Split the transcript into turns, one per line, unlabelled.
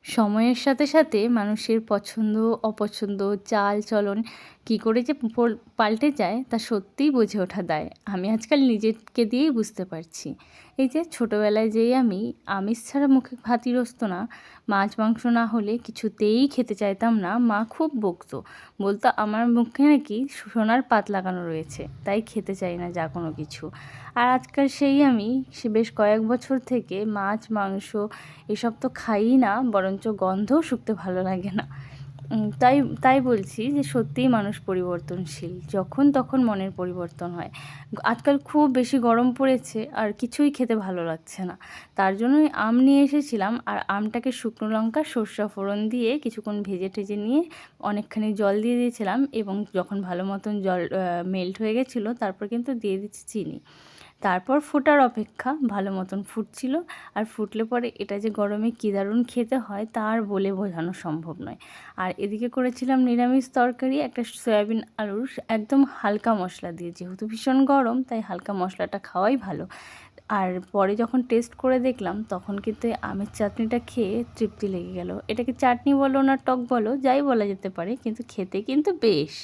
সময়ের সাথে সাথে মানুষের পছন্দ, অপছন্দ, চাল-চলন কী করে যে পাল্টে যায় তা সত্যিই বুঝে ওঠা দায়। আমি আজকাল নিজেকে দিয়েই বুঝতে পারছি। এই যে ছোটোবেলায় যেই আমি আমিষ ছাড়া মুখে ভাতই রোচতো না, মাছ-মাংস না হলে কিছুতেই খেতে চাইতাম না। মা খুব বকতো। বলতো আমার মুখে নাকি সোনার পাত লাগানো রয়েছে, তাই খেতে চাই না যা কোনো কিছু। আর আজকাল সেই আমি বেশ কয়েক বছর থেকে মাছ, মাংস এসব তো খাইই না, বরঞ্চ গন্ধও শুঁকতে ভালো লাগে না। তাই তাই বলছি যে সত্যিই মানুষ পরিবর্তনশীল। যখন তখন মনের পরিবর্তন হয়। আজকাল খুব বেশি গরম পড়েছে আর কিছুই খেতে ভালো লাগছে না। তার জন্যই আম নিয়ে এসেছিলাম, আর আমটাকে শুকনো লঙ্কা, সর্ষা ফোড়ন দিয়ে কিছুক্ষণ ভেজে টেজে নিয়ে অনেকখানি জল দিয়ে দিয়েছিলাম, এবং যখন ভালো মতন জল মেল্ট হয়ে গেছিলো তারপর কিন্তু দিয়ে দিচ্ছি চিনি। তারপর ফোটার অপেক্ষা, ভালো মতন ফুটছিল। আর ফুটলে পরে এটা যে গরমে কী দারুণ খেতে হয় তা আর বলে বোঝানো সম্ভব নয়। আর এদিকে করেছিলাম নিরামিষ তরকারি, একটা সয়াবিন আলুর, একদম হালকা মশলা দিয়ে। যেহেতু ভীষণ গরম তাই হালকা মশলাটা খাওয়াই ভালো। আর পরে যখন টেস্ট করে দেখলাম তখন কিন্তু এই আমের চাটনিটা খেয়ে তৃপ্তি লেগে গেল। এটাকে চাটনি বলো না টক বলো যাই বলা যেতে পারে, কিন্তু খেতে কিন্তু বেশ।